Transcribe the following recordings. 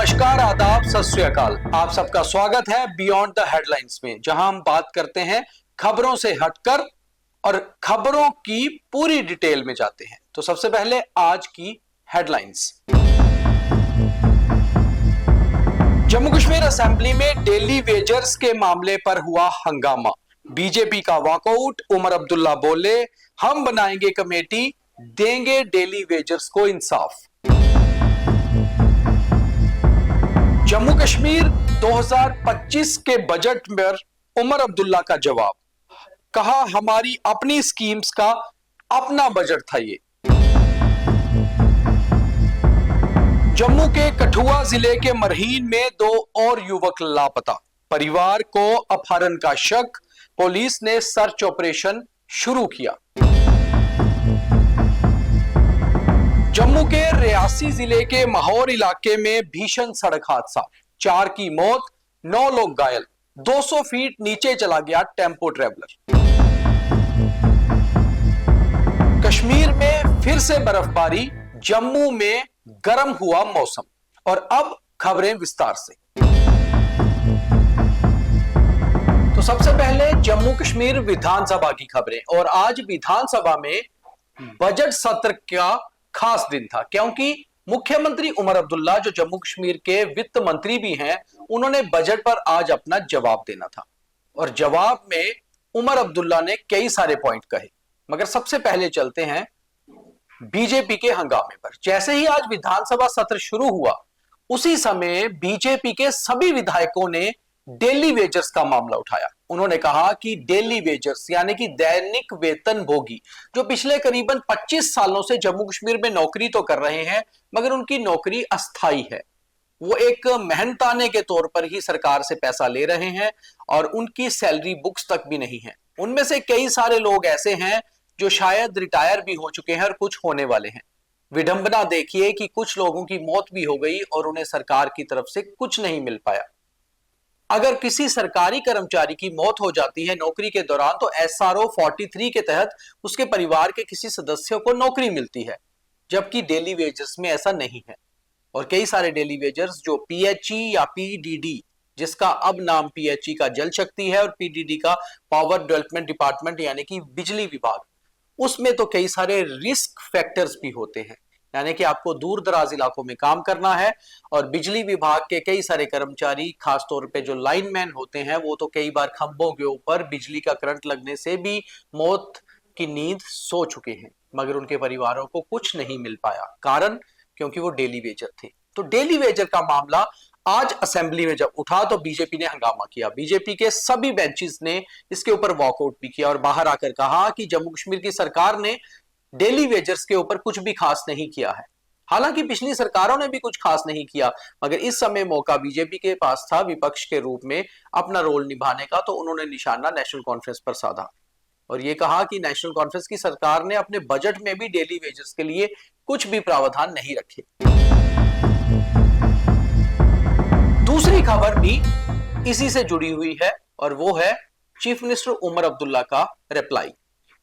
नमस्कार, आदाब, सत श्री अकाल। आप सबका स्वागत है बियॉन्ड द हेडलाइंस में, जहां हम बात करते हैं खबरों से हटकर और खबरों की पूरी डिटेल में जाते हैं। तो सबसे पहले आज की हेडलाइंस। जम्मू कश्मीर असेंबली में डेली वेजर्स के मामले पर हुआ हंगामा। बीजेपी का वॉकआउट। उमर अब्दुल्ला बोले, हम बनाएंगे कमेटी, देंगे डेली वेजर्स को इंसाफ। जम्मू कश्मीर 2025 के बजट पर उमर अब्दुल्ला का जवाब। कहा, हमारी अपनी स्कीम्स का अपना बजट था ये। जम्मू के कठुआ जिले के मरहीन में 2 और युवक लापता। परिवार को अपहरण का शक। पुलिस ने सर्च ऑपरेशन शुरू किया। जम्मू के रियासी जिले के माहौर इलाके में भीषण सड़क हादसा। 4 की मौत, 9 लोग घायल। 200 फीट नीचे चला गया टेम्पो ट्रेवलर। कश्मीर में फिर से बर्फबारी। जम्मू में गर्म हुआ मौसम। और अब खबरें विस्तार से। तो सबसे पहले जम्मू कश्मीर विधानसभा की खबरें। और आज विधानसभा में बजट सत्र का खास दिन था, क्योंकि मुख्यमंत्री उमर अब्दुल्ला, जो जम्मू कश्मीर के वित्त मंत्री भी हैं, उन्होंने बजट पर आज अपना जवाब देना था। और जवाब में उमर अब्दुल्ला ने कई सारे पॉइंट कहे, मगर सबसे पहले चलते हैं बीजेपी के हंगामे पर। जैसे ही आज विधानसभा सत्र शुरू हुआ, उसी समय बीजेपी के सभी विधायकों ने डेली वेजर्स का मामला उठाया। उन्होंने कहा कि डेली वेजर्स यानी कि दैनिक वेतन भोगी, जो पिछले करीबन 25 सालों से जम्मू कश्मीर में नौकरी तो कर रहे हैं, मगर उनकी नौकरी अस्थाई है। वो एक मेहनताने के तौर पर ही सरकार से पैसा ले रहे हैं और उनकी सैलरी बुक्स तक भी नहीं है। उनमें से कई सारे लोग ऐसे हैं जो शायद रिटायर भी हो चुके हैं और कुछ होने वाले हैं। विडंबना देखिए कि कुछ लोगों की मौत भी हो गई और उन्हें सरकार की तरफ से कुछ नहीं मिल पाया। अगर किसी सरकारी कर्मचारी की मौत हो जाती है नौकरी के दौरान, तो एसआरओ 43 के तहत उसके परिवार के किसी सदस्य को नौकरी मिलती है, जबकि डेली वेजर्स में ऐसा नहीं है। और कई सारे डेली वेजर्स जो पीएचई या पीडीडी, जिसका अब नाम पीएचई का जल शक्ति है और पीडीडी का पावर डेवलपमेंट डिपार्टमेंट यानी कि बिजली विभाग, उसमें तो कई सारे रिस्क फैक्टर्स भी होते हैं। यानी कि आपको दूर दराज इलाकों में काम करना है और बिजली विभाग के कई सारे कर्मचारी, खासतौर पे जो लाइनमैन होते हैं, वो तो कई बार खंभों के ऊपर बिजली का करंट लगने से भी मौत की नींद सो चुके हैं, मगर उनके परिवारों को कुछ नहीं मिल पाया। कारण, क्योंकि वो डेली वेजर थे। तो डेली वेजर का मामला आज असेंबली में जब उठा तो बीजेपी ने हंगामा किया। बीजेपी के सभी बेंचेस ने इसके ऊपर वॉकआउट भी किया और बाहर आकर कहा कि जम्मू कश्मीर की सरकार ने डेली वेजर्स के ऊपर कुछ भी खास नहीं किया है। हालांकि पिछली सरकारों ने भी कुछ खास नहीं किया, मगर इस समय मौका बीजेपी के पास था विपक्ष के रूप में अपना रोल निभाने का, तो उन्होंने निशाना नेशनल कॉन्फ्रेंस पर साधा और यह कहा कि नेशनल कॉन्फ्रेंस की सरकार ने अपने बजट में भी डेली वेजर्स के लिए कुछ भी प्रावधान नहीं रखे। दूसरी खबर भी इसी से जुड़ी हुई है और वो है चीफ मिनिस्टर उमर अब्दुल्ला का रिप्लाई।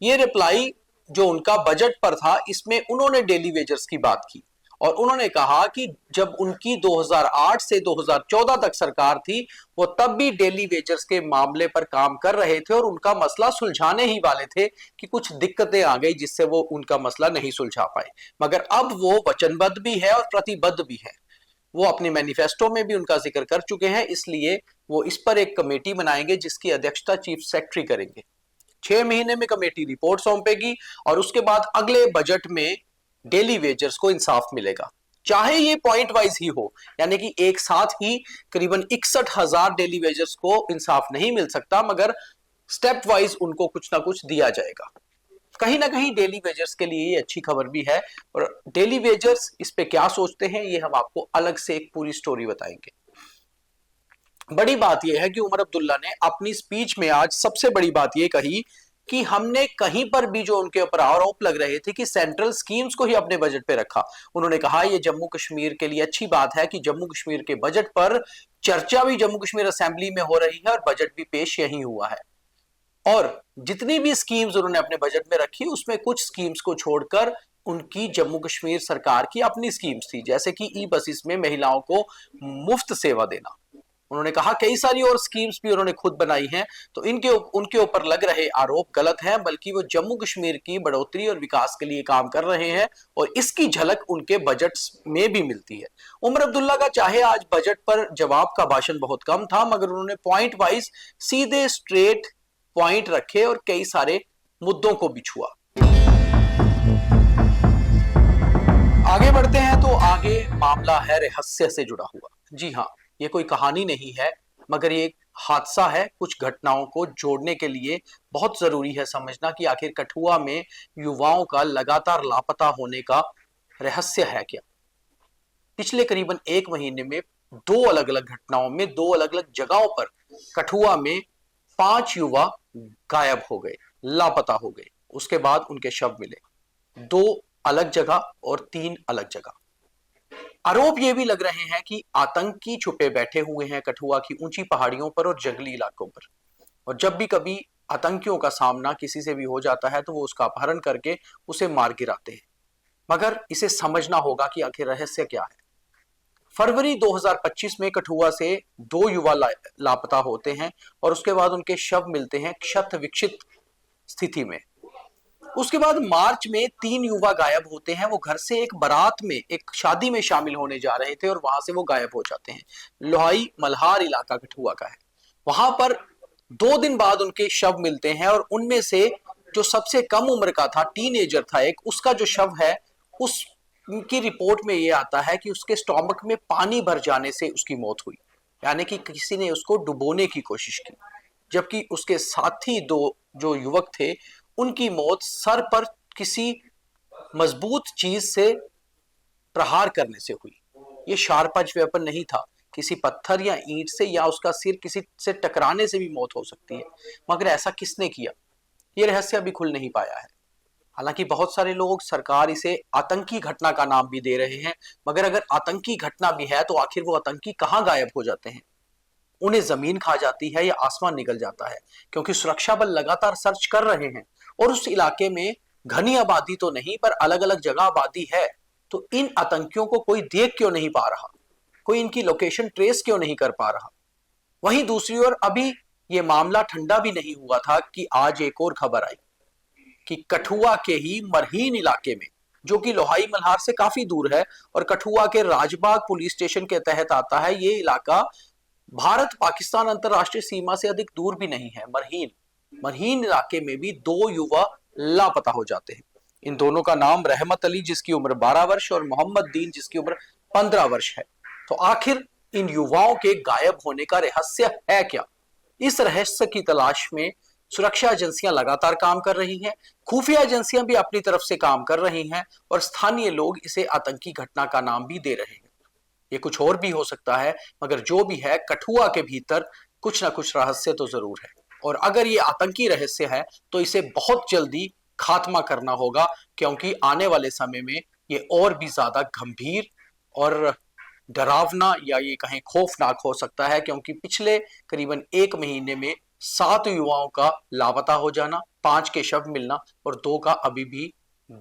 ये रिप्लाई जो उनका बजट पर था, इसमें उन्होंने डेली वेजर्स की बात की और उन्होंने कहा कि जब उनकी 2008 से 2014 तक सरकार थी, वो तब भी डेली वेजर्स के मामले पर काम कर रहे थे और उनका मसला सुलझाने ही वाले थे कि कुछ दिक्कतें आ गई जिससे वो उनका मसला नहीं सुलझा पाए। मगर अब वो वचनबद्ध भी है और प्रतिबद्ध भी है। वो अपने मैनिफेस्टो में भी उनका जिक्र कर चुके हैं, इसलिए वो इस पर एक कमेटी बनाएंगे जिसकी अध्यक्षता चीफ सेक्रेटरी करेंगे। 6 महीने में कमेटी रिपोर्ट सौंपेगी और उसके बाद अगले बजट में डेली वेजर्स को इंसाफ मिलेगा, चाहे ये पॉइंट वाइज ही हो। यानी कि एक साथ ही करीबन 61,000 डेली वेजर्स को इंसाफ नहीं मिल सकता, मगर स्टेप वाइज उनको कुछ ना कुछ दिया जाएगा। कहीं ना कहीं डेली वेजर्स के लिए ये अच्छी खबर भी है और डेली वेजर्स इस पे क्या सोचते हैं, ये हम आपको अलग से एक पूरी स्टोरी बताएंगे। बड़ी बात यह है कि उमर अब्दुल्ला ने अपनी स्पीच में आज सबसे बड़ी बात यह कही कि हमने कहीं पर भी जो उनके ऊपर आरोप लग रहे थे कि सेंट्रल स्कीम्स को ही अपने बजट पे रखा, उन्होंने कहा यह जम्मू कश्मीर के लिए अच्छी बात है कि जम्मू कश्मीर के बजट पर चर्चा भी जम्मू कश्मीर असेंबली में हो रही है और बजट भी पेश यही हुआ है। और जितनी भी स्कीम्स उन्होंने अपने बजट में रखी, उसमें कुछ स्कीम्स को छोड़कर उनकी जम्मू कश्मीर सरकार की अपनी स्कीम्स थी, जैसे कि ई बसेस में महिलाओं को मुफ्त सेवा देना। उन्होंने कहा कई सारी और स्कीम्स भी उन्होंने खुद बनाई हैं। तो उनके ऊपर लग रहे आरोप गलत हैं, बल्कि वो जम्मू कश्मीर की बढ़ोतरी और विकास के लिए काम कर रहे हैं और इसकी झलक उनके बजट्स में भी मिलती है। उमर अब्दुल्ला का चाहे आज बजट पर जवाब का भाषण बहुत कम था, मगर उन्होंने पॉइंट वाइज सीधे स्ट्रेट पॉइंट रखे और कई सारे मुद्दों को भी छुआ। आगे बढ़ते हैं तो आगे मामला है रहस्य से जुड़ा हुआ। जी हाँ, ये कोई कहानी नहीं है, मगर ये एक हादसा है। कुछ घटनाओं को जोड़ने के लिए बहुत जरूरी है समझना कि आखिर कठुआ में युवाओं का लगातार लापता होने का रहस्य है क्या। पिछले करीबन 1 महीने में 2 अलग अलग घटनाओं में 2 अलग अलग जगहों पर कठुआ में 5 युवा गायब हो गए, लापता हो गए। उसके बाद उनके शव मिले 2 अलग जगह और 3 अलग जगह। आरोप ये भी लग रहे हैं कि आतंकी छुपे बैठे हुए हैं कठुआ की ऊंची पहाड़ियों पर और जंगली इलाकों पर, और जब भी कभी आतंकियों का सामना किसी से भी हो जाता है तो वो उसका अपहरण करके उसे मार गिराते हैं। मगर इसे समझना होगा कि आखिर रहस्य क्या है। फरवरी 2025 में कठुआ से 2 युवा लापता होते हैं और उसके बाद उनके शव मिलते हैं क्षत विक्षित स्थिति में। उसके बाद मार्च में 3 युवा गायब होते हैं। वो घर से एक बारात में, एक शादी में शामिल होने जा रहे थे और वहां से वो गायब हो जाते हैं। लोहाई मल्हार इलाका कठुआ का है। वहां पर 2 दिन बाद उनके शव मिलते हैं और उनमें से जो सबसे कम उम्र का था, टीनेजर था एक, उसका जो शव है उसकी रिपोर्ट में ये आता है कि उसके स्टोमक में पानी भर जाने से उसकी मौत हुई, यानी कि किसी ने उसको डुबोने की कोशिश की। जबकि उसके साथी 2 जो युवक थे उनकी मौत सर पर किसी मजबूत चीज से प्रहार करने से हुई। यह शार्प एज वेपन नहीं था, किसी पत्थर या ईंट से या उसका सिर किसी से टकराने से भी मौत हो सकती है। मगर ऐसा किसने किया, यह रहस्य अभी खुल नहीं पाया है। हालांकि बहुत सारे लोग, सरकार इसे आतंकी घटना का नाम भी दे रहे हैं, मगर अगर आतंकी घटना भी है तो आखिर वो आतंकी कहां गायब हो जाते हैं? उन्हें जमीन खा जाती है या आसमान निकल जाता है? क्योंकि सुरक्षा बल लगातार सर्च कर रहे हैं और उस इलाके में घनी आबादी तो नहीं पर अलग अलग जगह आबादी है। तो इन आतंकियों को कोई देख क्यों नहीं पा रहा, कोई इनकी लोकेशन ट्रेस क्यों नहीं कर पा रहा? वहीं दूसरी ओर अभी ये मामला ठंडा भी नहीं हुआ था कि आज एक और खबर आई कि कठुआ के ही मरहीन इलाके में, जो कि लोहाई मल्हार से काफी दूर है और कठुआ के राजबाग पुलिस स्टेशन के तहत आता है, ये इलाका भारत पाकिस्तान अंतरराष्ट्रीय सीमा से अधिक दूर भी नहीं है। मरहीन इलाके में भी 2 युवा लापता हो जाते हैं। इन दोनों का नाम रहमत अली, जिसकी उम्र 12 वर्ष, और मोहम्मद दीन, जिसकी उम्र 15 वर्ष है। तो आखिर इन युवाओं के गायब होने का रहस्य है क्या? इस रहस्य की तलाश में सुरक्षा एजेंसियां लगातार काम कर रही हैं, खुफिया एजेंसियां भी अपनी तरफ से काम कर रही हैं और स्थानीय लोग इसे आतंकी घटना का नाम भी दे रहे हैं। ये कुछ और भी हो सकता है, मगर जो भी है, कठुआ के भीतर कुछ ना कुछ रहस्य तो जरूर है। और अगर ये आतंकी रहस्य है तो इसे बहुत जल्दी खात्मा करना होगा, क्योंकि आने वाले समय में ये और भी ज्यादा गंभीर और डरावना, या ये कहें खौफनाक हो सकता है। क्योंकि पिछले करीबन 1 महीने में 7 युवाओं का लापता हो जाना, 5 के शव मिलना और 2 का अभी भी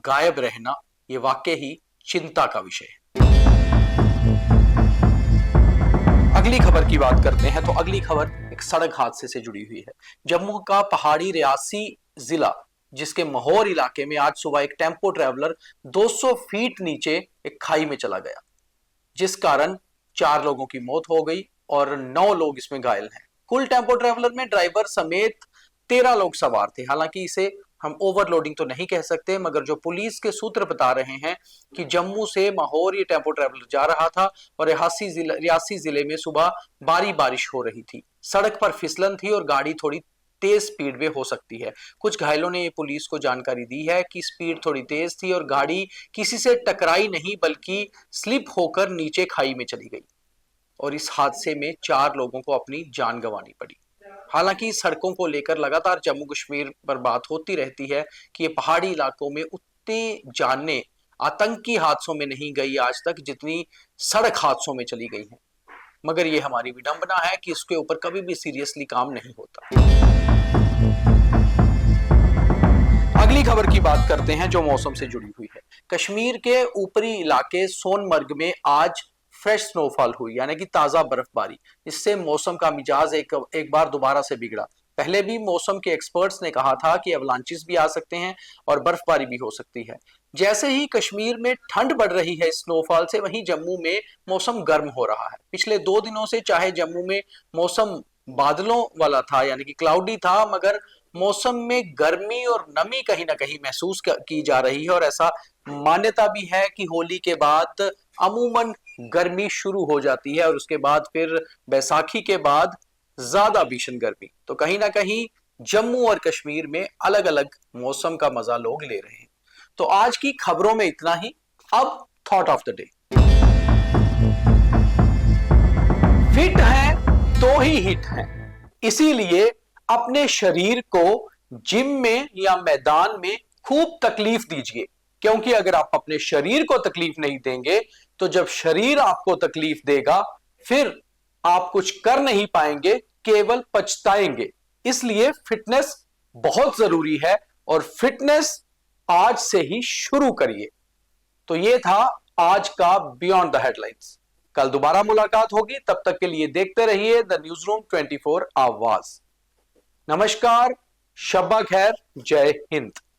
गायब रहना, ये वाकई ही चिंता का विषय है। अगली खबर की बात करते हैं तो अगली खबर एक सड़क हादसे से जुड़ी हुई है। जम्मू का पहाड़ी रियासी जिला, जिसके महौर इलाके में आज सुबह एक टेम्पो ट्रैवलर 200 फीट नीचे एक खाई में चला गया, जिस कारण 4 लोगों की मौत हो गई और 9 लोग इसमें घायल हैं। कुल टेम्पो ट्रैवलर में ड्राइवर समेत 13 लोग सवार थे। हालांकि इसे हम ओवरलोडिंग तो नहीं कह सकते, मगर जो पुलिस के सूत्र बता रहे हैं कि जम्मू से माहौर ये टेम्पो ट्रैवलर जा रहा था और रियासी जिले में सुबह भारी बारिश हो रही थी। सड़क पर फिसलन थी और गाड़ी थोड़ी तेज स्पीड में हो सकती है। कुछ घायलों ने ये पुलिस को जानकारी दी है कि स्पीड थोड़ी तेज थी और गाड़ी किसी से टकराई नहीं, बल्कि स्लिप होकर नीचे खाई में चली गई और इस हादसे में 4 लोगों को अपनी जान गंवानी पड़ी। हालांकि सड़कों को लेकर लगातार जम्मू कश्मीर पर बात होती रहती है कि ये पहाड़ी इलाकों में उतनी जानें आतंकी हादसों में नहीं गई आज तक जितनी सड़क हादसों में चली गई हैं। मगर ये हमारी विडंबना है कि इसके ऊपर कभी भी सीरियसली काम नहीं होता। अगली खबर की बात करते हैं जो मौसम से जुड़ी हुई है। कश्मीर के ऊपरी इलाके सोनमर्ग में आज फ्रेश स्नोफॉल हुई, यानी कि ताजा बर्फबारी। इससे मौसम का मिजाज एक बार दोबारा से बिगड़ा। पहले भी मौसम के एक्सपर्ट्स ने कहा था कि अवलांचेस भी आ सकते हैं और बर्फबारी भी हो सकती है। जैसे ही कश्मीर में ठंड बढ़ रही है स्नोफॉल से, वहीं जम्मू में मौसम गर्म हो रहा है। पिछले 2 दिनों से चाहे जम्मू में मौसम बादलों वाला था, यानी कि क्लाउडी था, मगर मौसम में गर्मी और नमी कहीं ना कहीं महसूस की जा रही है। और ऐसा मान्यता भी है कि होली के बाद अमूमन गर्मी शुरू हो जाती है और उसके बाद फिर बैसाखी के बाद ज्यादा भीषण गर्मी। तो कहीं ना कहीं जम्मू और कश्मीर में अलग अलग मौसम का मजा लोग ले रहे हैं। तो आज की खबरों में इतना ही। अब thought of the day. Fit है तो ही हिट है, इसीलिए अपने शरीर को जिम में या मैदान में खूब तकलीफ दीजिए। क्योंकि अगर आप अपने शरीर को तकलीफ नहीं देंगे तो जब शरीर आपको तकलीफ देगा फिर आप कुछ कर नहीं पाएंगे, केवल पछताएंगे। इसलिए फिटनेस बहुत जरूरी है और फिटनेस आज से ही शुरू करिए। तो यह था आज का बियॉन्ड द हेडलाइंस। कल दोबारा मुलाकात होगी, तब तक के लिए देखते रहिए द न्यूज रूम 24 आवाज। नमस्कार, शब्बा खैर, जय हिंद।